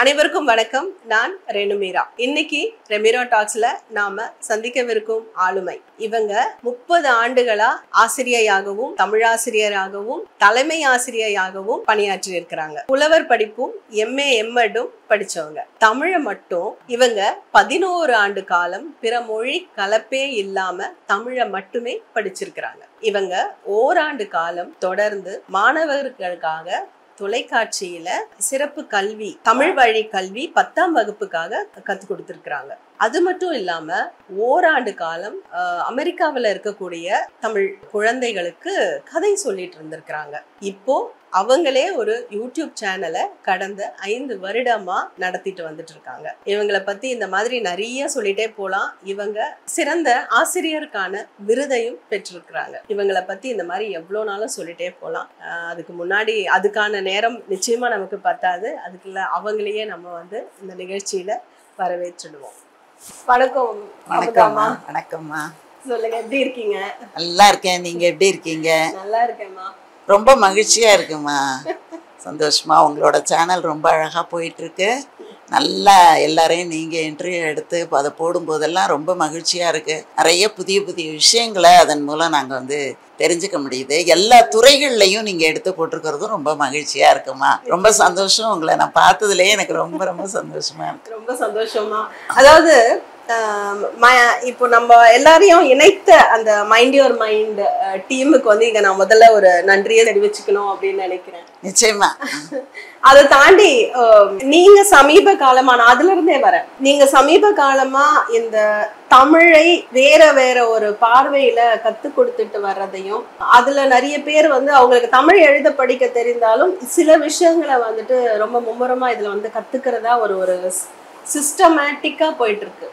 அனைவருக்கும் வணக்கம். நான் ரெனுமீரா. இன்னைக்கு ரெமிரா டாக்ஸ்ல நாம சந்திக்கவிருக்கும் ஆளுமை. இவங்க 30 ஆண்டுகளா ஆசிரியையாகவும் தமிழாசிரியராகவும் தலைமை ஆசிரியையாகவும் பணியாற்றி இருக்கிறாங்க. புலவர் படிப்பும் MA MEdம் படிச்சவங்க. தமிழை மட்டும் இவங்க 11 ஆண்டு காலம் பிற மொழி கலப்பே இல்லாம தமிழை மட்டுமே படிச்சிருக்கிறாங்க. இவங்க ஓராண்டு காலம் தொடர்ந்து மாணவர்களுக்காக தொலைக்காட்சியில சிறப்பு கல்வி தமிழ் வழி கல்வி 10ஆம் வகுப்புக்காக கற்றுக் கொடுத்துருக்குறாங்க. அது மட்டும் இல்லாம ஓராண்டு காலம் அமெரிக்காவில் இருக்கக்கூடிய தமிழ் குழந்தைகளுக்கு கதை சொல்லிட்டு இருந்திருக்கிறாங்க. இப்போ அவங்களே ஒரு யூடியூப் சேனலை கடந்த 5 வருடமா நடத்திட்டு வந்துட்டு இருக்காங்க. இவங்களை பத்தி இந்த மாதிரி நிறைய சொல்லிட்டே போலாம். இவங்க சிறந்த ஆசிரியருக்கான விருதையும் பெற்றிருக்கிறாங்க. இவங்களை பத்தி இந்த மாதிரி எவ்வளவு நாளும் சொல்லிட்டே போலாம். அதுக்கு முன்னாடி அதுக்கான நேரம் நிச்சயமா நமக்கு பத்தாது. அதுக்குள்ள அவங்களையே நம்ம இந்த நிகழ்ச்சியில வரவேற்றிடுவோம். வணக்கம். வணக்கம்மா. வணக்கம்மா. சொல்லுங்க, எப்படி இருக்கீங்க? நல்லா இருக்கேன். நீங்க எப்படி இருக்கீங்க? நல்லா இருக்கேம்மா. ரொம்ப மகிழ்ச்சியா இருக்குமா. சந்தோஷமா. உங்களோட சேனல் ரொம்ப அழகா போயிட்டு இருக்கு. நல்லா எல்லாரையும் நீங்க இன்டர்வியூ எடுத்து அதை போடும்போதெல்லாம் ரொம்ப மகிழ்ச்சியா இருக்கு. நிறைய புதிய புதிய விஷயங்களை அதன் மூலம் நாங்க தெரிஞ்சுக்க முடியுது. எல்லா துறைகள்லையும் நீங்க எடுத்து போட்டிருக்கிறதும் ரொம்ப மகிழ்ச்சியா இருக்குமா. ரொம்ப சந்தோஷம். உங்களை நான் பார்த்ததுலயே எனக்கு ரொம்ப ரொம்ப சந்தோஷமா இருக்கு. ரொம்ப சந்தோஷமா. அதாவது இப்போ நம்ம எல்லாரையும் இணைத்த அந்த மைண்ட் யுவர் மைண்ட் டீமுக்கு இங்க நான் முதல்ல ஒரு நன்றியை தெரிவிச்சுக்கணும் அப்படின்னு நினைக்கிறேன். நிச்சயமா. அதை தாண்டி நீங்க சமீப காலமா, நான் அதுல இருந்தே வரேன், நீங்க சமீப காலமா இந்த தமிழை வேற வேற ஒரு பார்வையில கத்து கொடுத்துட்டு வர்றதையும், அதுல நிறைய பேர் அவங்களுக்கு தமிழ் எழுத படிக்க தெரிந்தாலும் சில விஷயங்களை ரொம்ப மும்முரமா இதுல கத்துக்கிறதா ஒரு சிஸ்டமேட்டிக்கா போயிட்டு இருக்கு.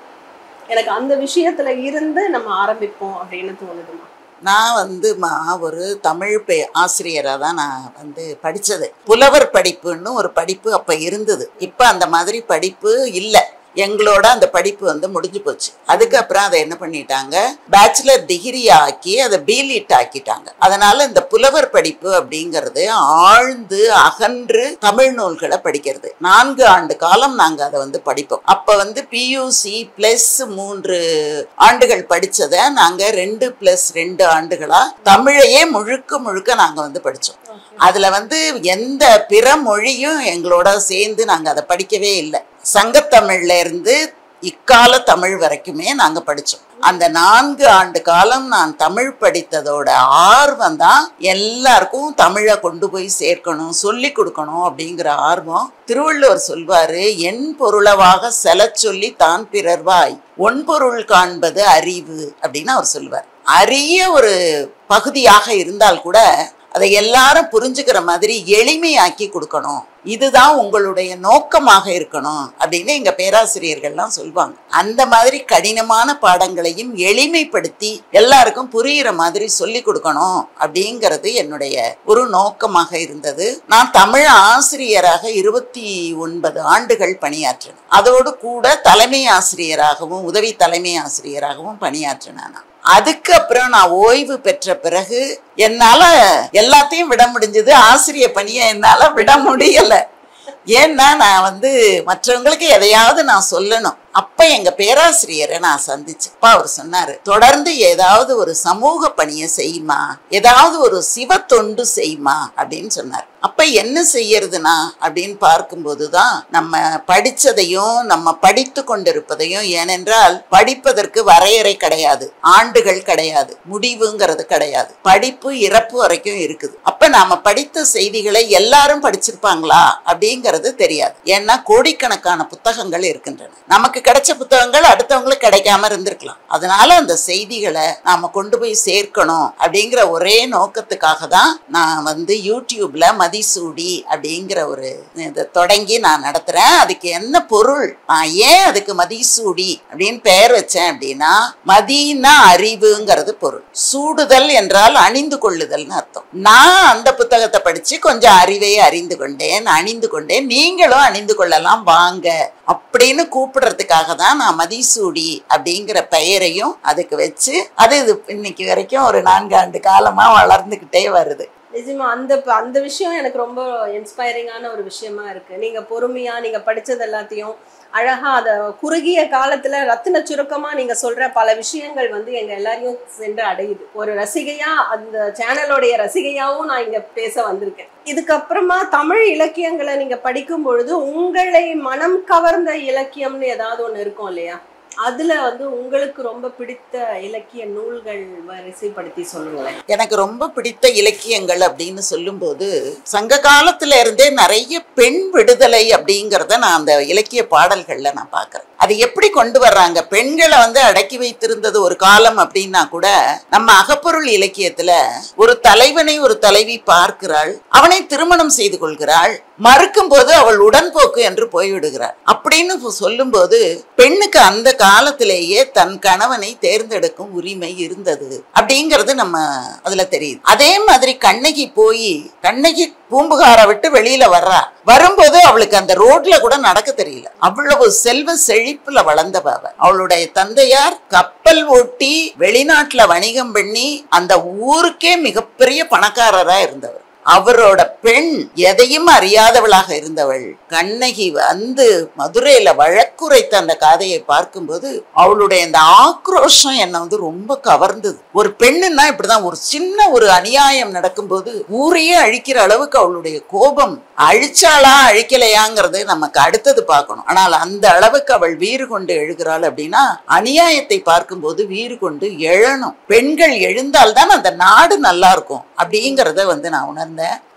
எனக்கு அந்த விஷயத்துல இருந்து நம்ம ஆரம்பிப்போம் அப்படின்னு தோணுதுமா. நான் ஒரு தமிழ் ஆசிரியராக தான் நான் படித்தது. புலவர் படிப்புன்னு ஒரு படிப்பு அப்போ இருந்தது. இப்போ அந்த மாதிரி படிப்பு இல்லை. எங்களோட அந்த படிப்பு முடிஞ்சு போச்சு. அதுக்கப்புறம் அதை என்ன பண்ணிட்டாங்க, பேச்சுலர் டிகிரி ஆக்கி அதை பிலிட் ஆக்கிட்டாங்க. அதனால இந்த புலவர் படிப்பு அப்படிங்கிறது ஆழ்ந்து அகன்று தமிழ் நூல்களை படிக்கிறது. 4 ஆண்டு காலம் நாங்கள் அதை படிப்போம். அப்போ PUC + 3 ஆண்டுகள் படித்ததை நாங்கள் 2+2 ஆண்டுகளா தமிழையே முழுக்க முழுக்க நாங்கள் படித்தோம். அதுல எந்த பிற மொழியும் எங்களோட சேர்ந்து நாங்க அதை படிக்கவே இல்லை. சங்கத்தமிழ்ல இருந்து இக்கால தமிழ் வரைக்குமே நாங்க படிச்சோம். அந்த 4 ஆண்டு காலம் நான் தமிழ் படித்ததோட ஆர்வம் தான் எல்லாருக்கும் தமிழை கொண்டு போய் சேர்க்கணும், சொல்லி கொடுக்கணும் அப்படிங்கிற ஆர்வம். திருவள்ளுவர் சொல்வாரு, என் பொருளவாக செல சொல்லி தான் பிறர்வாய் ஒன்பொருள் காண்பது அறிவு அப்படின்னு அவர் சொல்வார். அரிய ஒரு பகுதியாக இருந்தால் கூட அதை எல்லாரும் புரிஞ்சுக்கிற மாதிரி எளிமையாக்கி கொடுக்கணும், இதுதான் உங்களுடைய நோக்கமாக இருக்கணும் அப்படின்னு எங்க பேராசிரியர்கள்லாம் சொல்லுவாங்க. அந்த மாதிரி கடினமான பாடங்களையும் எளிமைப்படுத்தி எல்லாருக்கும் புரிகிற மாதிரி சொல்லி கொடுக்கணும் அப்படிங்கிறது என்னுடைய ஒரு நோக்கமாக இருந்தது. நான் தமிழ் ஆசிரியராக 29 ஆண்டுகள் பணியாற்றினேன். அதோடு கூட தலைமை ஆசிரியராகவும் உதவி தலைமை ஆசிரியராகவும் பணியாற்றினேன். அதுக்கப்புறம் நான் ஓய்வு பெற்ற பிறகு என்னால எல்லாத்தையும் விட முடிஞ்சது, ஆசிரிய பணியை என்னால விட முடியல. ஏன்னா நான் மற்றவங்களுக்கு எதையாவது நான் சொல்லணும். அப்ப எங்க பேராசிரியரை நான் சந்திச்சேன். அவர் சொன்னாரு, தொடர்ந்து ஏதாவது ஒரு சமூக பணியை செய்யுமா, ஏதாவது ஒரு சிவ தொண்டு செய்யுமா அப்படின்னு சொன்னார். அப்ப என்ன செய்யறதுனா அப்படின்னு பார்க்கும்போதுதான் நம்ம படிச்சதையும் நம்ம படித்து கொண்டிருப்பதையும், ஏனென்றால் படிப்பதற்கு வரையறை கிடையாது, ஆண்டுகள் கிடையாது, முடிவுங்கிறது கிடையாது, படிப்பு இறப்பு வரைக்கும் இருக்குது. அப்ப நாம படித்த செய்திகளை எல்லாரும் படிச்சிருப்பாங்களா அப்படிங்கிறது தெரியாது. ஏன்னா கோடிக்கணக்கான புத்தகங்கள் இருக்கின்றன. நமக்கு கிடைச்ச புத்தகங்கள் அடுத்தவங்களுக்கு கிடைக்காம இருந்திருக்கலாம். அதனால அந்த செய்திகளை நாம கொண்டு போய் சேர்க்கணும் அப்படிங்கிற ஒரே நோக்கத்துக்காக தான் நான் யூடியூப்ல மதிசூடி அப்படிங்கிற ஒரு இதை தொடங்கி நான் நடத்துறேன். அதுக்கு என்ன பொருள், நான் ஏன் அதுக்கு மதிசூடி அப்படின்னு பெயர் வச்சேன் அப்படின்னா, மதினா அறிவுங்கிறது பொருள், சூடுதல் என்றால் அணிந்து கொள்ளுதல்னு அர்த்தம். நான் அந்த புத்தகத்தை படிச்சு கொஞ்சம் அறிவை அறிந்து கொண்டேன், அணிந்து கொண்டேன், நீங்களும் அணிந்து கொள்ளலாம் வாங்க அப்படின்னு கூப்பிடுறதுக்காக தான் நான் மதிசூடி அப்படிங்கிற பெயரையும் அதுக்கு வச்சு அது இன்னைக்கு வரைக்கும் ஒரு 4 ஆண்டு காலமா வளர்ந்துகிட்டே வருது. நிஜமா அந்த விஷயம் எனக்கு ரொம்ப இன்ஸ்பைரிங்கான ஒரு விஷயமா இருக்கு. நீங்க பொறுமையா நீங்க படிச்சது எல்லாத்தையும் அழகா அத குறுகிய காலத்துல ரத்தின சுருக்கமா நீங்க சொல்ற பல விஷயங்கள் வந்து எங்க எல்லாரையும் சென்று அடையுது. ஒரு ரசிகையா, அந்த சேனலோடைய ரசிகையாவும் நான் இங்க பேச வந்திருக்கேன். இதுக்கப்புறமா தமிழ் இலக்கியங்களை நீங்க படிக்கும் பொழுது உங்களை மனம் கவர்ந்த இலக்கியம்னு ஏதாவது ஒண்ணு இருக்கும் இல்லையா? அதுல வந்து உங்களுக்கு ரொம்ப பிடித்த இலக்கிய நூல்கள் வரிசைப்படுத்தி சொல்லுங்களேன். எனக்கு ரொம்ப பிடித்த இலக்கியங்கள் அப்படின்னு சொல்லும்போது சங்க காலத்துல இருந்தே நிறைய பெண் விடுதலை அப்படிங்கிறத நான் அந்த இலக்கிய பாடல்கள்ல நான் பார்க்கறேன். அது எப்படி கொண்டு வர்றாங்க, பெண்களை வந்து அடக்கி வைத்திருந்தது ஒரு காலம் அப்படின்னா கூட நம்ம அகப்பொருள் இலக்கியத்துல ஒரு தலைவனை ஒரு தலைவி பார்க்கிறாள், அவனை திருமணம் செய்து கொள்கிறாள், மறுக்கும் போது அவள் உடன்போக்கு என்று போய்விடுகிறாள் அப்படின்னு சொல்லும்போது பெண்ணுக்கு அந்த காலத்திலேயே தன் கணவனை தேர்ந்தெடுக்கும் உரிமை இருந்தது அப்படிங்கிறது நம்ம அதுல தெரியுது. அதே மாதிரி கண்ணகி பூம்புகாரை விட்டு வெளியில வர்றா, வரும்போது அவளுக்கு அந்த ரோட்ல கூட நடக்க தெரியல. அவ்வளவு செல்வ செழிப்புல வளர்ந்தவ. அவளுடைய தந்தையார் கப்பல் ஓட்டி வெளிநாட்டுல வணிகம் பண்ணி அந்த ஊருக்கே மிகப்பெரிய பணக்காரரா இருந்தவர். அவரோட பெண் எதையும் அறியாதவளாக இருந்தவள் கண்ணகி வந்து மதுரையில வழக்குரைத்த அந்த கதையை பார்க்கும்போது அவளுடைய அந்த ஆக்ரோஷம் என்னை வந்து ரொம்ப கவர்ந்தது. ஒரு பெண்ணுன்னா இப்படிதான், ஒரு சின்ன ஒரு அநியாயம் நடக்கும்போது ஊரையே அழிக்கிற அளவுக்கு அவளுடைய கோபம். அழிச்சாளா அழிக்கலையாங்கிறது நமக்கு அடுத்தது பார்க்கணும். ஆனால் அந்த அளவுக்கு அவள் வீறு கொண்டு எழுகிறாள் அப்படின்னா அநியாயத்தை பார்க்கும்போது வீறு கொண்டு எழணும். பெண்கள் எழுந்தால்தான் அந்த நாடு நல்லா இருக்கும் அப்படிங்கிறத வந்து நான் உணர்ந்தேன்.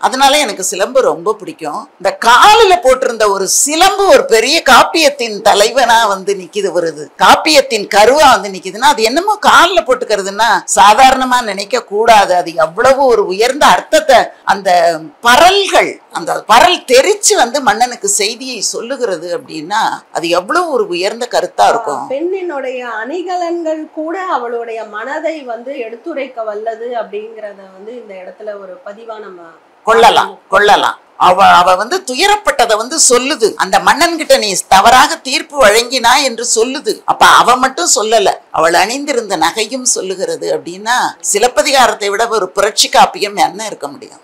அதனால எனக்கு சிலம்பு ரொம்ப பிடிக்கும். இந்த காலில போட்டிருந்த ஒரு சிலம்பு ஒரு பெரிய காப்பியத்தின் தலைவனா வந்து நிக்குது, வருது காப்பியத்தின் கருவா வந்து நிக்குதுன்னா அது என்னமோ காலில் போட்டுக்கிறதுன்னா சாதாரணமா நினைக்க கூடாது. அது எவ்வளவு ஒரு உயர்ந்த அர்த்தத்தை அந்த பரல்கள், அந்த பரல் தெரிச்சு வந்து மன்னனுக்கு செய்தியை சொல்லுகிறது அப்படின்னா அது எவ்வளவு ஒரு உயர்ந்த கருத்தா இருக்கும். பெண்ணினுடைய அணிகலன்கள் கூட அவளுடைய மனதை வந்து எடுத்துரைக்க வல்லது அப்படிங்கறத வந்து இந்த இடத்துல ஒரு பதிவா நம்ம கொள்ளலாம். அவ வந்து துயரப்பட்டதை வந்து சொல்லுது, அந்த மன்னன் கிட்ட நீ தவறாக தீர்ப்பு வழங்கினா என்று சொல்லுது. அப்ப அவ மட்டும் சொல்லல, அவள் அணிந்திருந்த நகையும் சொல்லுகிறது அப்படின்னா சிலப்பதிகாரத்தை விட ஒரு புரட்சி காப்பியம் என்ன இருக்க முடியும்?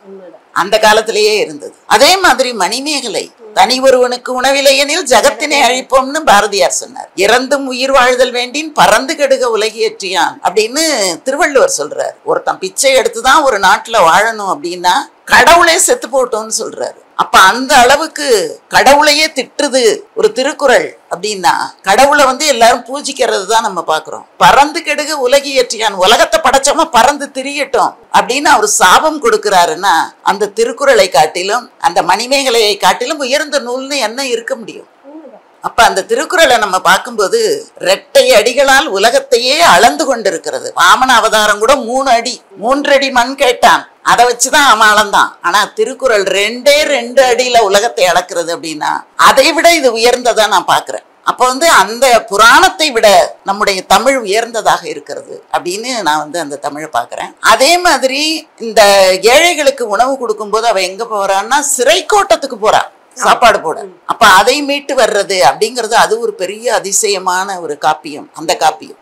அந்த காலத்திலேயே இருந்தது. அதே மாதிரி மணிமேகலை, தனி ஒருவனுக்கு உணவில்லையெனில் ஜகத்தினை அழிப்போம்னு பாரதியார் சொன்னார். இறந்தும் உயிர் வாழ்தல் வேண்டின் பறந்து கெடுக உலகியற்றியான் அப்படின்னு திருவள்ளுவர் சொல்றாரு. ஒருத்தன் பிச்சை எடுத்துதான் ஒரு நாட்டுல வாழணும் அப்படின்னா கடவுளே செத்து போட்டோம்னு சொல்றாரு. அப்ப அந்த அளவுக்கு கடவுளையே திட்டுது ஒரு திருக்குறள் அப்படின்னா கடவுளை வந்து எல்லாரும் பூஜிக்கிறது தான் நம்ம பாக்குறோம். பறந்து கெடுக உலகியற்றியான், உலகத்தை படைச்சவன் பறந்து திரியட்டும் அப்படின்னு அவர் சாபம் கொடுக்கிறாருன்னா அந்த திருக்குறளை காட்டிலும் அந்த மணிமேகலையை காட்டிலும் உயர்ந்த நூல்னு என்ன இருக்க முடியும்? அப்ப அந்த திருக்குறளை நம்ம பார்க்கும்போது 2 அடிகளால் உலகத்தையே அளந்து கொண்டிருக்கிறது. வாமன அவதாரம் கூட 3 அடி மண் கேட்டான், அதை வச்சுதான் அவன் அளந்தான். ஆனா திருக்குறள் 2 அடியில உலகத்தை அளக்கிறது அப்படின்னா அதை விட இது உயர்ந்ததா நான் பாக்குறேன். அப்ப வந்து அந்த புராணத்தை விட நம்முடைய தமிழ் உயர்ந்ததாக இருக்கிறது அப்படின்னு நான் வந்து அந்த தமிழை பாக்குறேன். அதே மாதிரி இந்த ஏழைகளுக்கு உணவு கொடுக்கும் போது அவ எங்க போறான்னா சிறைக்கோட்டத்துக்கு போறா சாப்பாடு போட. அப்ப அதை மீட்டு வர்றது அப்படிங்கிறது அது ஒரு பெரிய அதிசயமான ஒரு காப்பியம்.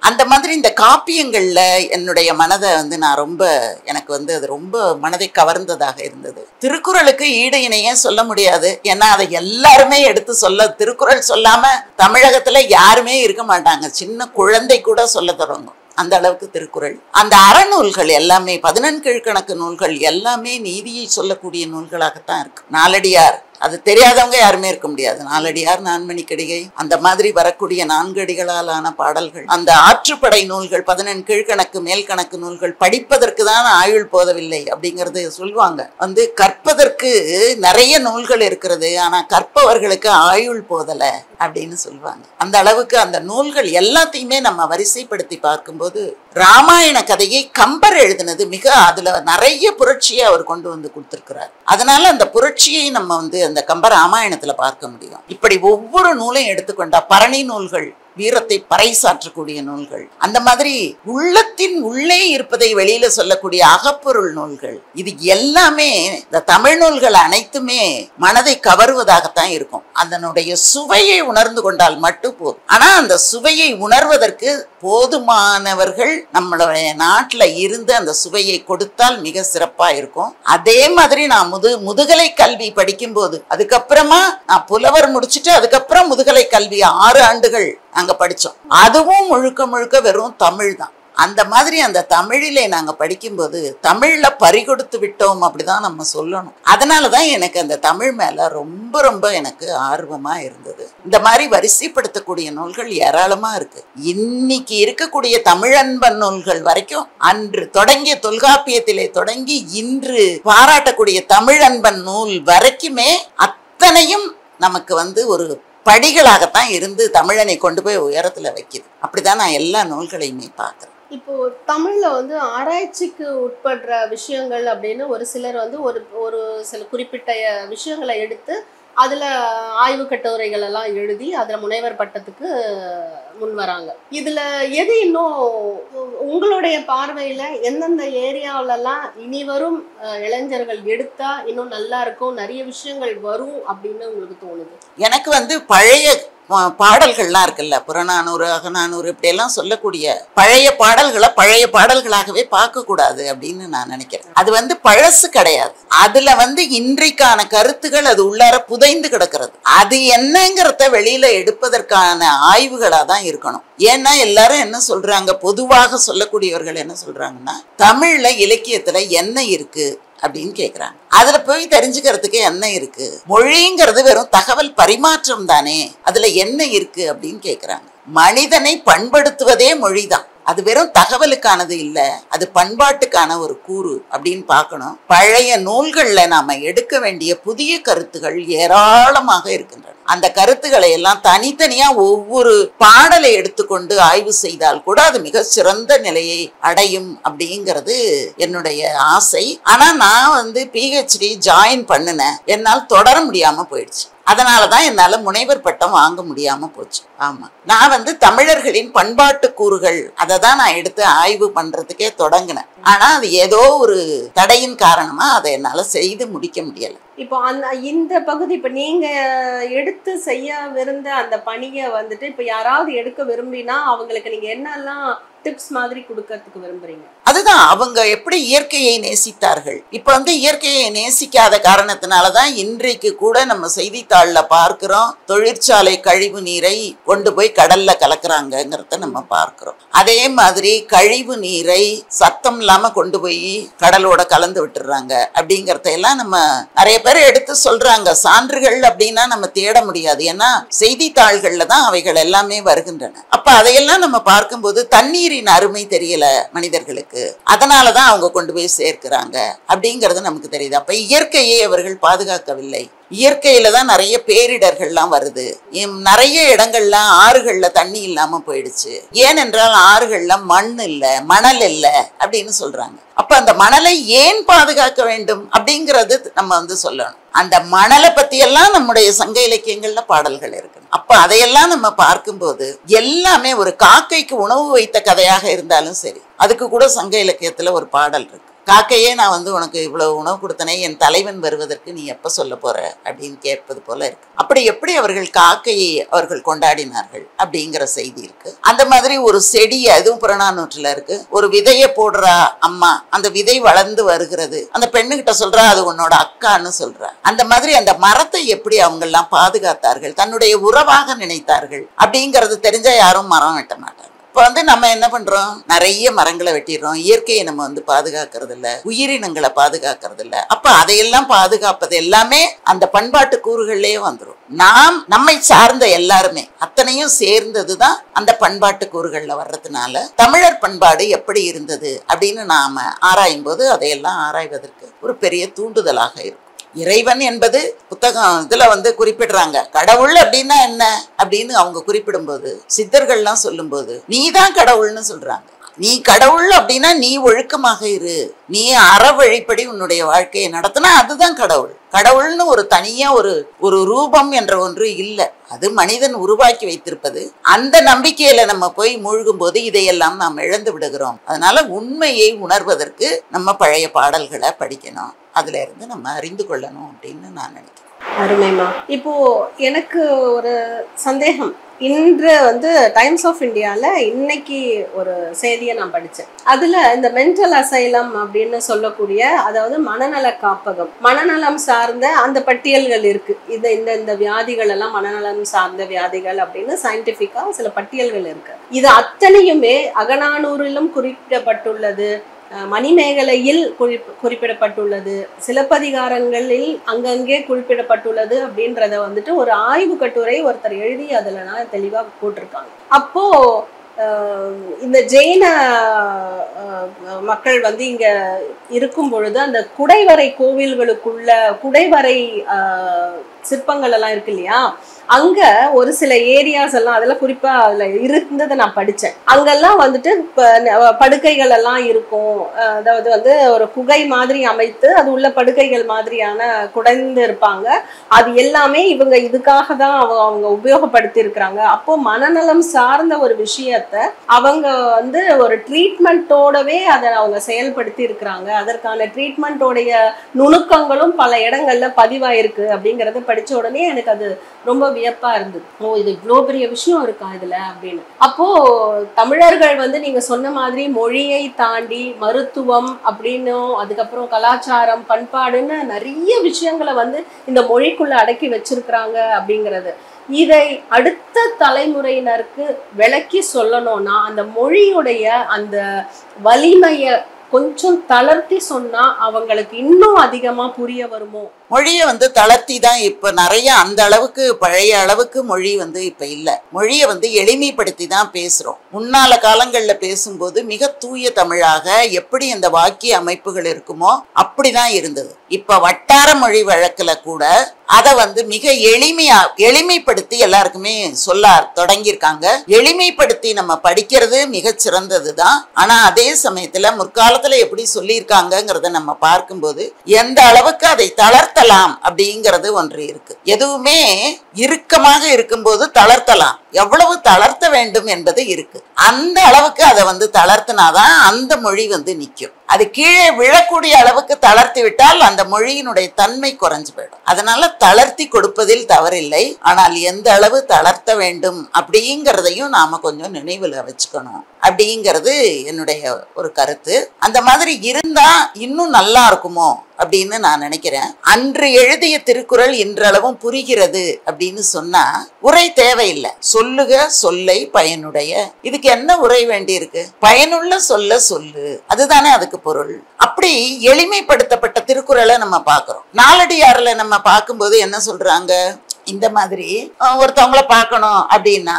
அந்த மாதிரி இந்த காப்பியங்கள்ல என்னுடைய மனதை வந்து நான் ரொம்ப, எனக்கு வந்து அது ரொம்ப மனதை கவர்ந்ததாக இருந்தது. திருக்குறளுக்கு ஈடு இணையே சொல்ல முடியாது. ஏன்னா அதை எல்லாருமே எடுத்து சொல்ல, திருக்குறள் சொல்லாம தமிழகத்துல யாருமே இருக்க மாட்டாங்க. சின்ன குழந்தை கூட சொல்ல தொடங்கும் அந்த அளவுக்கு திருக்குறள். அந்த அறநூல்கள் எல்லாமே 14 கீழ்கணக்கு நூல்கள் எல்லாமே நீதியை சொல்லக்கூடிய நூல்களாகத்தான் இருக்கு. நாலடியார், அது தெரியாதவங்க யாருமே இருக்க முடியாது. நாலடியார், நான்மணிக்கடிகை, அந்த மாதிரி வரக்கூடிய 4 அடிகளால் ஆன பாடல்கள், அந்த ஆற்றுப்படை நூல்கள், 14 கீழ்கணக்கு மேல்கணக்கு நூல்கள் படிப்பதற்கு தான் ஆயுள் போதவில்லை அப்படிங்கிறது சொல்லுவாங்க. வந்து கற்பதற்கு நிறைய நூல்கள் இருக்கிறது, ஆனா கற்பவர்களுக்கு ஆயுள் போதல அப்படின்னு சொல்லுவாங்க. அந்த அளவுக்கு அந்த நூல்கள் எல்லாத்தையுமே நம்ம வரிசைப்படுத்தி பார்க்கும்போது ராமாயண கதையை கம்பர் எழுதினது மிக, அதுல நிறைய புரட்சியை அவர் கொண்டு வந்து கொடுத்திருக்கிறார். அதனால அந்த புரட்சியை நம்ம வந்து அந்த கம்ப ராமாயணத்துல பார்க்க முடியும். இப்படி ஒவ்வொரு நூலையும் எடுத்துக்கொண்டா பரணி நூல்கள் வீரத்தை பறைசாற்றக்கூடிய நூல்கள், அந்த மாதிரி உள்ளத்தின் உள்ளே இருப்பதை வெளியில சொல்லக்கூடிய அகப்பொருள் நூல்கள், இது எல்லாமே இந்த தமிழ் நூல்கள் அனைத்துமே மனதை கவருவதாகத்தான் இருக்கும். அதனுடைய சுவையை உணர்ந்து கொண்டால் மட்டும் போதும். ஆனா அந்த சுவையை உணர்வதற்கு போதுமானவர்கள் நம்மளுடைய நாட்டுல இருந்து அந்த சுவையை கொடுத்தால் மிக சிறப்பா இருக்கும். அதே மாதிரி நான் முதுகலை கல்வி படிக்கும் போது, அதுக்கப்புறமா நான் புலவர் முடிச்சுட்டு அதுக்கப்புறம் முதுகலை கல்வி 6 ஆண்டுகள் நாங்க படிச்சோம். அதுவும் முழுக்க முழுக்க வெறும் தமிழ் தான். அந்த மாதிரி அந்த தமிழிலே நாங்க படிக்கும்போது தமிழ்ல பறிகொடுத்து விட்டோம் அப்படிதான் நம்ம சொல்லணும். அதனாலதான் எனக்கு அந்த தமிழ் மேல ரொம்ப ரொம்ப எனக்கு ஆர்வமா இருந்தது. இந்த மாதிரி வரிசைப்படுத்தக்கூடிய நூல்கள் ஏராளமா இருக்கு. இன்னைக்கு இருக்கக்கூடிய தமிழன்பன் நூல்கள் வரைக்கும், அன்று தொடங்கிய தொல்காப்பியத்திலே தொடங்கி இன்று பாராட்டக்கூடிய தமிழன்பன் நூல் வரைக்குமே அத்தனையும் நமக்கு ஒரு படிகளாகத்தான் இருந்து தமிழனை கொண்டு போய் உயரத்துல வைக்குது. அப்படிதான் நான் எல்லா நூல்களையுமே பார்க்கிறேன். இப்போ தமிழ்ல ஆராய்ச்சிக்கு உட்படுற விஷயங்கள் அப்படின்னு ஒரு சிலர் ஒரு சில குறிப்பிட்ட விஷயங்களை எடுத்து அதுல ஆய்வு கட்டுரைகள் எல்லாம் எழுதி அதுல முனைவர் பட்டத்துக்கு முன் வராங்க. இதுல எது இன்னும் உங்களுடைய பார்வையில எந்தெந்த ஏரியாவிலலாம் இனி வரும் இளைஞர்கள் எடுத்தா இன்னும் நல்லா இருக்கும், நிறைய விஷயங்கள் வரும் அப்படின்னு உங்களுக்கு தோணுது? எனக்கு பழைய பாடல்கள்லாம் இருக்குல்ல, புறநானூறு அகநானூறு இப்படியெல்லாம் சொல்லக்கூடிய பழைய பாடல்களை பழைய பாடல்களாகவே பார்க்க கூடாது அப்படின்னு நான் நினைக்கிறேன். அது பழசு கிடையாது. அதுல இன்றைக்கான கருத்துகள் அது உள்ளார புதைந்து கிடக்கிறது. அது என்னங்கிறத வெளியில எடுப்பதற்கான ஆய்வுகளா தான் இருக்கணும். ஏன்னா எல்லாரும் என்ன சொல்றாங்க, பொதுவாக சொல்லக்கூடியவர்கள் என்ன சொல்றாங்கன்னா, தமிழ்ல இலக்கியத்துல என்ன இருக்கு அப்படின்னு கேக்குறாங்க. அதுல போய் தெரிஞ்சுக்கிறதுக்கு என்ன இருக்கு? மொழிங்கிறது வெறும் தகவல் பரிமாற்றம் தானே, அதுல என்ன இருக்கு அப்படின்னு கேக்குறாங்க. மனிதனை பண்படுத்துவதே மொழிதான். அது வெறும் தகவலுக்கானது இல்ல, அது பண்பாட்டுக்கான ஒரு கூறு அப்படின்னு பார்க்கணும். பழைய நூல்கள்ல நாம எடுக்க வேண்டிய புதிய கருத்துகள் ஏராளமாக இருக்கின்றன. அந்த கருத்துக்களை எல்லாம் தனித்தனியா ஒவ்வொரு பாடலை எடுத்துக்கொண்டு ஆய்வு செய்தால் கூட அது மிக சிறந்த நிலையை அடையும் அப்படிங்கிறது என்னுடைய ஆசை. ஆனா நான் PhD ஜாயின் பண்ணினேன், என்னால் தொடர முடியாம போயிடுச்சு. அதனாலதான் என்னால முனைவர் பட்டம் வாங்க முடியாம போச்சு. ஆமா, நான் தமிழர்களின் பண்பாட்டு கூறுகள் அதை தான் நான் எடுத்து ஆய்வு பண்றதுக்கே தொடங்கினேன். ஆனா அது ஏதோ ஒரு தடையின் காரணமா அதை என்னால செய்து முடிக்க முடியல. இப்போ இந்த பகுதி இப்ப நீங்க எடுத்து செய்யவிருந்த அந்த பணியை இப்ப யாராவது எடுக்க விரும்பினா அவங்களுக்கு நீங்க என்னெல்லாம் டிப்ஸ் மாதிரி கொடுக்கறதுக்கு விரும்புறீங்க? அதுதான், அவங்க எப்படி இயற்கையை நேசித்தார்கள். இப்ப இயற்கையை நேசிக்காத காரணத்தினாலதான் இன்றைக்கு கூட நம்ம செய்தித்தாள்ல பார்க்கிறோம், தொழிற்சாலை கழிவு நீரை கொண்டு போய் கடல்ல கலக்குறாங்கிறத நம்ம பார்க்கிறோம். அதே மாதிரி கழிவு நீரை சத்தம் இல்லாம கொண்டு போய் கடலோட கலந்து விட்டுறாங்க அப்படிங்கறத எல்லாம் நம்ம நிறைய பேர் எடுத்து சொல்றாங்க. சான்றுகள் அப்படின்னா நம்ம தேட முடியாது, ஏன்னா செய்தித்தாள்கள்ல தான் அவைகள் எல்லாமே வருகின்றன. அப்ப அதையெல்லாம் நம்ம பார்க்கும்போது தண்ணீரின் அருமை தெரியல மனிதர்களுக்கு, அதனாலதான் அவங்க கொண்டு போய் சேர்க்கிறாங்க அப்படிங்கிறது நமக்கு தெரியுது. அப்ப இயற்கையை அவர்கள் பாதுகாக்கவில்லை. இயற்கையில தான் நிறைய பேரிடர்கள்லாம் வருது. நிறைய இடங்கள்ல ஆறுகள்ல தண்ணி இல்லாம போயிடுச்சு. ஏனென்றால் ஆறுகள்ல மண் இல்ல, மணல் இல்ல அப்படின்னு சொல்றாங்க. அப்ப அந்த மணலை ஏன் பாதுகாக்க வேண்டும் அப்படிங்கிறது நம்ம சொல்லணும். அந்த மணலை பத்தி எல்லாம் நம்முடைய சங்க இலக்கியங்கள்ல பாடல்கள் இருக்கு. அப்ப அதையெல்லாம் நம்ம பார்க்கும்போது எல்லாமே ஒரு காக்கைக்கு உணவு வைத்த கதையாக இருந்தாலும் சரி, அதுக்கு கூட சங்க இலக்கியத்துல ஒரு பாடல் இருக்கு. காக்கையே நான் உனக்கு இவ்வளவு உணவு கொடுத்தனே, என் தலைவன் வருவதற்கு நீ எப்ப சொல்ல போற அப்படின்னு கேட்பது போல இருக்கு. அப்படி எப்படி அவர்கள் காக்கையை அவர்கள் கொண்டாடினார்கள் அப்படிங்கிற செய்தி இருக்கு. அந்த மாதிரி ஒரு செடி, அதுவும் புறநானூற்றுல இருக்கு, ஒரு விதைய போடுற அம்மா, அந்த விதை வளர்ந்து வருகிறது, அந்த பெண்ணுகிட்ட சொல்றா அது உன்னோட அக்கான்னு சொல்றா. அந்த மாதிரி அந்த மரத்தை எப்படி அவங்க எல்லாம் பாதுகாத்தார்கள், தன்னுடைய உறவாக நினைத்தார்கள் அப்படிங்கறது தெரிஞ்சா யாரும் மரம் வெட்ட மாட்டாங்க. இப்போ நம்ம என்ன பண்றோம், நிறைய மரங்களை வெட்டிடுறோம், இயற்கையை நம்ம பாதுகாக்கிறது இல்ல, உயிரினங்களை பாதுகாக்கிறது இல்ல. அப்ப அதையெல்லாம் பாதுகாப்பது எல்லாமே அந்த பண்பாட்டு கூறுகள்லயே வந்துடும். நம்மை சார்ந்த எல்லாருமே அத்தனையும் சேர்ந்ததுதான் அந்த பண்பாட்டு கூறுகள்ல வர்றதுனால தமிழர் பண்பாடு எப்படி இருந்தது அப்படின்னு நாம ஆராயும் போது அதையெல்லாம் ஆராய்வதற்கு ஒரு பெரிய தூண்டுதலாக இருக்கும். இறைவன் என்பது புத்தகம் இதுல குறிப்பிடுறாங்க. கடவுள் அப்படின்னா என்ன அப்படின்னு அவங்க குறிப்பிடும்போது, சித்தர்கள்லாம் சொல்லும் போது நீதான் கடவுள்னு சொல்றாங்க. நீ கடவுள் அப்படின்னா நீ ஒழுக்கமாக இரு, நீ அற வழிப்படி உன்னுடைய வாழ்க்கையை நடத்தினா அதுதான் கடவுள். கடவுள்னு ஒரு தனியா ஒரு ரூபம் என்ற ஒன்று இல்லை. அது மனிதன் உருவாக்கி வைத்திருப்பது. அந்த நம்பிக்கையில நம்ம போய் மூழ்கும் போது இதையெல்லாம் நாம் இழந்து விடுகிறோம். அதனால உண்மையை உணர்வதற்கு நம்ம பழைய பாடல்களை படிக்கணும், அதுல இருந்து நம்ம அறிந்து கொள்ளணும் அப்படின்னு நான் நினைக்கிறேன். அருமைமா. இப்போ எனக்கு ஒரு சந்தேகம். இன்று டைம்ஸ் ஆஃப் இந்தியால இன்னைக்கு ஒரு செய்தியை நான் படித்தேன். அதுல இந்த மென்டல் அசைலம் அப்படின்னு சொல்லக்கூடிய, அதாவது மனநல காப்பகம், மனநலம் சார்ந்த அந்த பட்டியல்கள் இருக்கு. இந்த வியாதிகள் எல்லாம் மனநலம் சார்ந்த வியாதிகள் அப்படின்னு சயின்டிபிக்கா சில பட்டியல்கள் இருக்கு. இது அத்தனையுமே அகநானூறிலும் குறிப்பிடப்பட்டுள்ளது, மணிமேகலையில் குறிப்பிடப்பட்டுள்ளது, சிலப்பதிகாரங்களில் அங்கங்கே குறிப்பிடப்பட்டுள்ளது அப்படின்றத ஒரு ஆய்வு கட்டுரை ஒருத்தர் எழுதி அதுல நான் தெளிவா போட்டிருக்காங்க. அப்போ இந்த ஜெயின மக்கள் இங்க இருக்கும் பொழுது அந்த குடைவரை கோவில்களுக்குள்ள குடைவரை சிற்பங்கள் எல்லாம் இருக்கு இல்லையா, அங்க ஒரு சில ஏரியாஸ் எல்லாம் அதெல்லாம் குறிப்பா அதுல இருந்ததை நான் படிச்சேன். அங்கெல்லாம் படுக்கைகள் எல்லாம் இருக்கும். அதாவது ஒரு குகை மாதிரி அமைத்து அது உள்ள படுக்கைகள் மாதிரியான குடைந்து இருப்பாங்க. அது எல்லாமே இவங்க இதுக்காக தான் அவங்க உபயோகப்படுத்தி இருக்கிறாங்க. அப்போ மனநலம் சார்ந்த ஒரு விஷயத்த அவங்க ஒரு ட்ரீட்மெண்ட்டோடவே அதை அவங்க செயல்படுத்தி இருக்கிறாங்க. அதற்கான ட்ரீட்மெண்ட்டோடைய நுணுக்கங்களும் பல இடங்கள்ல பதிவாயிருக்கு அப்படிங்கறத படிச்ச உடனே எனக்கு அது ரொம்ப வியப்பா இருந்தது. இது இவ்வளோ பெரிய விஷயம் இருக்கா இதுல அப்படின்னு. அப்போ தமிழர்கள் நீங்க சொன்ன மாதிரி மொழியை தாண்டி மருத்துவம் அப்படின்னும், அதுக்கப்புறம் கலாச்சாரம், பண்பாடுன்னு நிறைய விஷயங்களை இந்த மொழிக்குள்ள அடக்கி வச்சிருக்கிறாங்க அப்படிங்கிறது. இதை அடுத்த தலைமுறையினருக்கு விளக்கி சொல்லணும்னா அந்த மொழியுடைய அந்த வலிமையை கொஞ்சம் தளர்த்தி சொன்னா அவங்களுக்கு இன்னும் அதிகமா புரிய வருமோ? மொழியை தளர்த்தி தான் இப்ப நிறைய அந்த அளவுக்கு பழைய அளவுக்கு மொழி இப்ப இல்ல. மொழியை எளிமைப்படுத்தி தான் பேசுறோம். முன்னால காலங்கள்ல பேசும்போது மிக தூய தமிழாக எப்படி அந்த வாக்கிய அமைப்புகள் இருக்குமோ அப்படிதான் இருந்தது. இப்ப வட்டார மொழி வழக்குல கூட அதை மிக எளிமைப்படுத்தி எல்லாருக்குமே சொல்ல தொடங்கியிருக்காங்க. எளிமைப்படுத்தி நம்ம படிக்கிறது மிக சிறந்தது தான். ஆனா அதே சமயத்துல முற்காலத்துல எப்படி சொல்லியிருக்காங்கிறத நம்ம பார்க்கும்போது எந்த அளவுக்கு அதை தளர்த்தலாம் அப்படிங்கிறது ஒன்று இருக்கு. எதுவுமே இறுக்கமாக இருக்கும்போது தளர்த்தலாம், எவ்வளவு தளர்த்த வேண்டும் என்பது இருக்கு. அந்த அளவுக்கு அதை தளர்த்தினாதான் அந்த மொழி நிற்கும். அது கீழே விழக்கூடிய அளவுக்கு தளர்த்தி விட்டால் அந்த மொழியினுடைய தன்மை குறைஞ்சு போயிடும். அதனால தளர்த்தி கொடுப்பதில் தவறில்லை. ஆனால் எந்த அளவு தளர்த்த வேண்டும் அப்படிங்கிறதையும் நாம கொஞ்சம் நினைவுல வச்சுக்கணும் அப்படிங்கிறது என்னுடைய ஒரு கருத்து. அந்த மாதிரி இருந்தா இன்னும் நல்லா இருக்குமோ அப்படின்னு நான் நினைக்கிறேன். அன்று எழுதிய திருக்குறள் இன்றளவும் புரிகிறது அப்படின்னு சொன்னா உரை தேவையில்லை. சொல்லுக சொல்லை பயனுடைய, இதுக்கு என்ன உரை வேண்டி இருக்கு? பயனுள்ள சொல்ல சொல்லு, அதுதானே அதுக்கு பொருள். அப்படி எளிமைப்படுத்தப்பட்ட திருக்குறளை நம்ம பார்க்கிறோம். நாலடியார்ல நம்ம பார்க்கும்போது என்ன சொல்றாங்க, இந்த மாதிரி ஒருத்தவங்களை பார்க்கணும் அப்படின்னா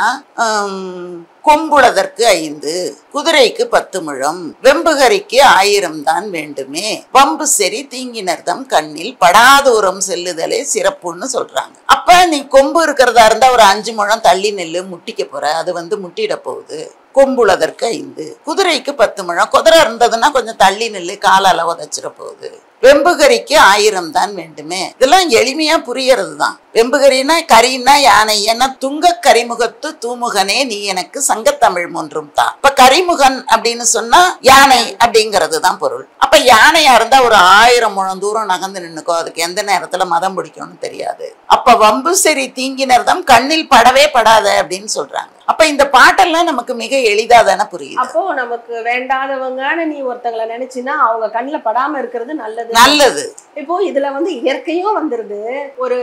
கொம்புளதற்கு 5, குதிரைக்கு 10 முழம், வெம்புகரிக்கு 1000 தான் வேண்டுமே, வம்பு சரி தீங்கினர்தம் கண்ணில் படாதூரம் செல்லுதலே சிறப்புன்னு சொல்றாங்க. அப்ப நீ கொம்பு இருக்கிறதா இருந்தா ஒரு 5 முழம் தள்ளி நெல்லு, முட்டிக்க போற, அது முட்டிட போகுது. கொம்புளதற்கு 5, குதிரைக்கு 10 முழம், குதிரை இருந்ததுன்னா கொஞ்சம் தள்ளி நெல்லு, காலால உதச்சிட போகுது. வெம்புகரிக்கு 1000 தான் வேண்டுமே, இதெல்லாம் எளிமையா புரியறது தான். வெம்புகரின்னா கரின்னா யானை, ஏன்னா துங்க கரிமுகத்து தூமுகனே நீ எனக்கு சங்கத்தமிழ் ஒன்றும் தான். இப்ப கரிமுகன் அப்படின்னு சொன்னா யானை அப்படிங்கிறது தான் பொருள். அப்ப யானையா இருந்தா ஒரு 1000 முழம் தூரம் நகர்ந்து நின்னுக்கோ, அதுக்கு எந்த நேரத்துல மதம் பிடிக்கும்னு தெரியாது. அப்ப வம்பு சரி தீங்கினர்தம் கண்ணில் படவே படாத அப்படின்னு சொல்றாங்க. அப்ப இந்த பாட்டெல்லாம் நமக்கு மிக எளிதா தானே புரியுது. அப்போ நமக்கு வேண்டாதவங்கன்னு நீ ஒருத்தங்களை நினைச்சினா அவங்க கண்ணுல படாம இருக்கிறது நல்லது. இப்போ இதுல இயற்கையும் வந்துருது, ஒரு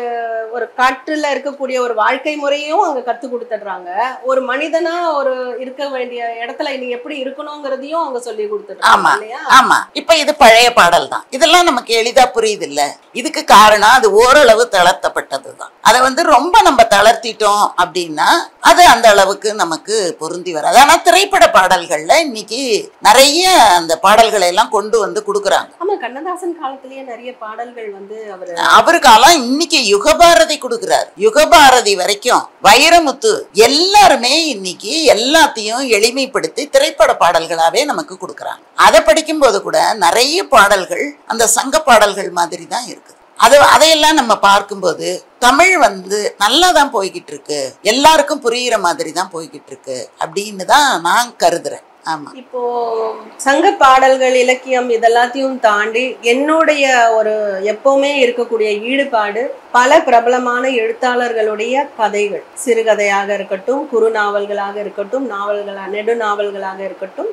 ஒரு காட்டுல இருக்கக்கூடிய ஒரு வாழ்க்கை முறையும் அங்க கத்து கொடுத்துடுறாங்க. ஒரு மனிதனா ஒரு இருக்க வேண்டிய இடத்துல நீ எப்படி இருக்கணுங்கிறதையும் அவங்க சொல்லி கொடுத்துடுறாங்க இல்லையா? ஆமா. இப்ப இது பழைய பாடல் தான், இதெல்லாம் நமக்கு எளிதா புரியுது இல்ல. இதுக்கு காரணம் அது ஓரளவு தளர்த்தப்பட்டதுதான். அதை ரொம்ப நம்ம தளர்த்திட்டோம் அப்படின்னா அது அந்த அளவுக்கு நமக்கு பொருந்தி வராது. ஆனா திரைப்பட பாடல்கள்ல இன்னைக்கு நிறைய அந்த பாடல்களை எல்லாம் கொண்டு கொடுக்குறாங்க. ஆமா, கண்ணதாசன் காலத்திலேயே நிறைய பாடல்கள் அவரு காலம் இன்னைக்கு யுகபாரதி கொடுக்குறாரு. யுகபாரதி வரைக்கும் வைரமுத்து எல்லாருமே இன்னைக்கு எல்லாத்தையும் எளிமைப்படுத்தி திரைப்பட பாடல்களாவே நமக்கு கொடுக்குறாங்க. அதை படிக்கும் போது கூட நிறைய பாடல்கள் அந்த சங்க பாடல்கள் மாதிரி தான் இருக்குது. அதையெல்லாம் நம்ம பார்க்கும்போது தமிழ் நல்லா தான் போய்கிட்டு இருக்கு, எல்லாருக்கும் புரியுற மாதிரி தான் போய்கிட்டு இருக்கு அப்படின்னு தான் நான் கருதுறேன். ஆமா. இப்போ சங்க பாடல்கள், இலக்கியம் இதெல்லாத்தையும் தாண்டி என்னுடைய ஒரு எப்பவுமே இருக்கக்கூடிய ஈடுபாடு பல பிரபலமான எழுத்தாளர்களுடைய கதைகள், சிறுகதையாக இருக்கட்டும், குறுநாவல்களாக இருக்கட்டும், நெடுநாவல்களாக இருக்கட்டும்,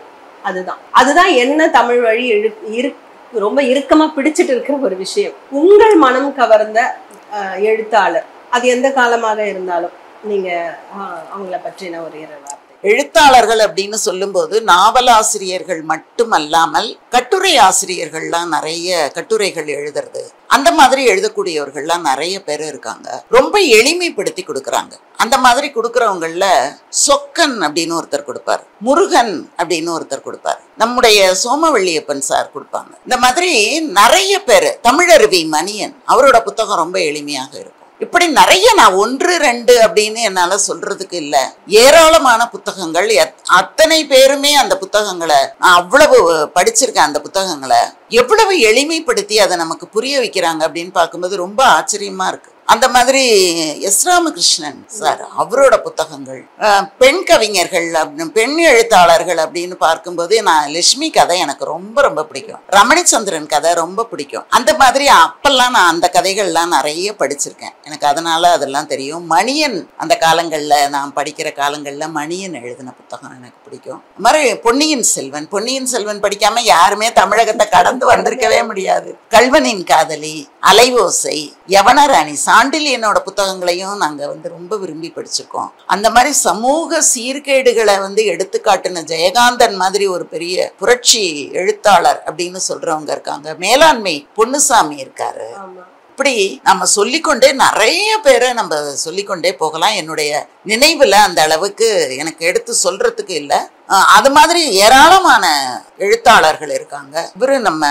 அதுதான் என்ன தமிழ் வழி ரொம்ப இறுக்கமா பிடிச்சிட்டு இருக்கிற ஒரு விஷயம். உங்கள் மனம் கவர்ந்த எழுத்தாளர், அது எந்த காலமாக இருந்தாலும் நீங்க அவங்கள பற்றின ஒரு வார்த்தை. எழுத்தாளர்கள் அப்படின்னு சொல்லும்போது நாவலாசிரியர்கள் மட்டுமல்லாமல் கட்டுரை ஆசிரியர்கள்லாம் நிறைய கட்டுரைகள் எழுதுறது, அந்த மாதிரி எழுதக்கூடியவர்கள்லாம் நிறைய பேர் இருக்காங்க. ரொம்ப எளிமைப்படுத்தி கொடுக்குறாங்க. அந்த மாதிரி கொடுக்குறவங்கள சொக்கன் அப்படின்னு ஒருத்தர் கொடுப்பார், முருகன் அப்படின்னு ஒருத்தர் கொடுப்பார், நம்முடைய சோமவள்ளியப்பன் சார் கொடுப்பாங்க. இந்த மாதிரி நிறைய பேர், தமிழருவி மணியன் அவரோட புத்தகம் ரொம்ப எளிமையாக இருக்கும். இப்படி நிறைய, நான் 1 2 அப்படின்னு என்னால சொல்றதுக்கு இல்லை, ஏராளமான புத்தகங்கள். அத்தனை பேருமே அந்த புத்தகங்களை, நான் அவ்வளவு படிச்சிருக்கேன், அந்த புத்தகங்களை எவ்வளவு எளிமைப்படுத்தி அதை நமக்கு புரிய வைக்கிறாங்க அப்படின்னு பார்க்கும்போது ரொம்ப ஆச்சரியமா இருக்கு. அந்த மாதிரி எஸ் ராமகிருஷ்ணன் சார் அவரோட புத்தகங்கள், பெண் கவிஞர்கள், பெண் எழுத்தாளர்கள் அப்படின்னு பார்க்கும்போது நான் லட்சுமி கதை எனக்கு ரொம்ப ரொம்ப பிடிக்கும், ரமணிச்சந்திரன் கதை ரொம்ப பிடிக்கும். அந்த மாதிரி அப்பெல்லாம் நான் அந்த கதைகள்லாம் நிறைய படிச்சிருக்கேன், எனக்கு அதனால அதெல்லாம் தெரியும். மணியன், அந்த காலங்களில் நான் படிக்கிற காலங்களில் மணியன் எழுதின புத்தகம் எனக்கு பிடிக்கும். அது மாதிரி பொன்னியின் செல்வன் படிக்காம யாருமே தமிழகத்தை கடந்து வந்திருக்கவே முடியாது. கல்வனின் காதலி, அலைவோசை, யவனராணி, சாண்டிலியனோட புத்தகங்களையும் நாங்கள் ரொம்ப விரும்பி படிச்சிருக்கோம். அந்த மாதிரி சமூக சீர்கேடுகளை எடுத்துக்காட்டுன ஜெயகாந்தன் மாதிரி ஒரு பெரிய புரட்சி எழுத்தாளர் அப்படின்னு சொல்றவங்க இருக்காங்க. மேலாண்மை பொன்னுசாமி இருக்காரு. இப்படி நம்ம சொல்லிக்கொண்டே நிறைய பேரை நம்ம சொல்லிக்கொண்டே போகலாம். என்னுடைய நினைவுல அந்த அளவுக்கு எனக்கு எடுத்து சொல்றதுக்கு இல்லை. அது மாதிரி ஏராளமான எழுத்தாளர்கள் இருக்காங்க. இவரு நம்ம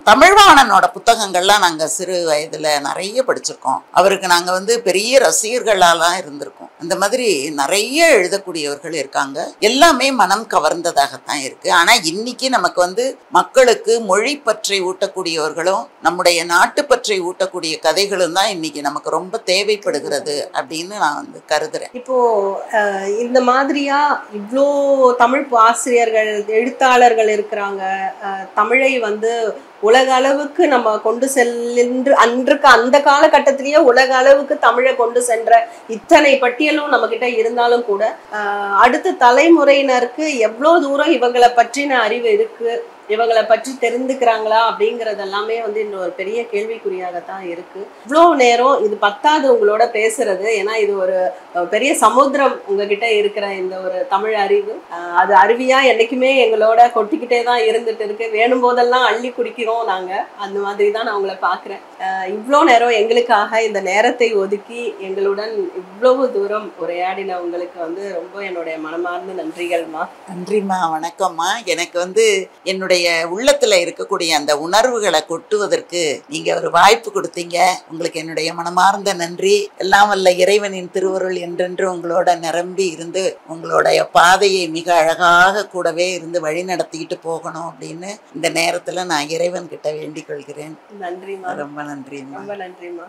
தமிழ்வாணனோட புத்தகங்கள்லாம் நாங்கள் சிறு வயதுல நிறைய படிச்சிருக்கோம். அவருக்கு நாங்கள் பெரிய ரசிகர்களாலாம் இருந்திருக்கோம். அந்த மாதிரி நிறைய எழுதக்கூடியவர்கள் இருக்காங்க. எல்லாமே மனம் கவர்ந்ததாகத்தான் இருக்கு. ஆனா இன்னைக்கு நமக்கு மக்களுக்கு மொழி பற்றி ஊட்டக்கூடியவர்களும் நம்முடைய நாட்டு பற்றி ஊட்டக்கூடிய கதைகளும் தான் இன்னைக்கு நமக்கு ரொம்ப தேவைப்படுகிறது அப்படின்னு நான் கருதுறேன். இப்போ இந்த மாதிரியா இவ்வளோ தமிழ் ஆசிரியர்கள், எழுத்தாளர்கள் இருக்கிறாங்க. தமிழை உலக அளவுக்கு நம்ம கொண்டு சென்று அந்த காலகட்டத்திலேயே உலக அளவுக்கு தமிழை கொண்டு சென்ற இத்தனை பட்டியலும் நம்ம கிட்ட இருந்தாலும் கூட அடுத்த தலைமுறையினருக்கு எவ்வளோ தூரம் இவங்களை பற்றின அறிவு இருக்கு, இவங்களை பற்றி தெரிந்துக்கிறாங்களா அப்படிங்கிறது எல்லாமே இன்னொரு பெரிய கேள்விக்குறியாகத்தான் இருக்கு. இவ்வளோ நேரம் இது பத்தாது உங்களோட பேசுறது. ஏன்னா இது ஒரு பெரிய சமுத்திரம் உங்ககிட்ட இருக்கிற இந்த ஒரு தமிழ் அறிவு. அது அருவியா என்னைக்குமே எங்களோட கொட்டிக்கிட்டே தான் இருந்துட்டு இருக்கு. வேணும் போதெல்லாம் அள்ளி குடிக்கிறோம் நாங்க. அந்த மாதிரி தான் நான் உங்களை பார்க்குறேன். இவ்வளோ நேரம் எங்களுக்காக இந்த நேரத்தை ஒதுக்கி எங்களுடன் இவ்வளவு தூரம் உரையாடின உங்களுக்கு ரொம்ப என்னுடைய மனமார்ந்த நன்றிகள்மா. நன்றிம்மா, வணக்கம்மா. எனக்கு என்னுடைய உள்ளத்துல இருக்கக்கூடிய அந்த உணர்வுகளை கொட்டுவதற்கு நீங்க ஒரு வாய்ப்பு கொடுத்தீங்க. உங்களுக்கு என்னுடைய மனமார்ந்த நன்றி. எல்லாம் வல்ல இறைவனின் திருவருள் என்றென்று உங்களோட நிரம்பி இருந்து உங்களுடைய பாதையை மிக அழகாக கூடவே இருந்து வழி நடத்திக்கிட்டு போகணும் அப்படின்னு இந்த நேரத்துல நான் இறைவன் கிட்ட வேண்டிக் கொள்கிறேன். நன்றிமா. ரொம்ப நன்றிமா. ரொம்ப நன்றிமா.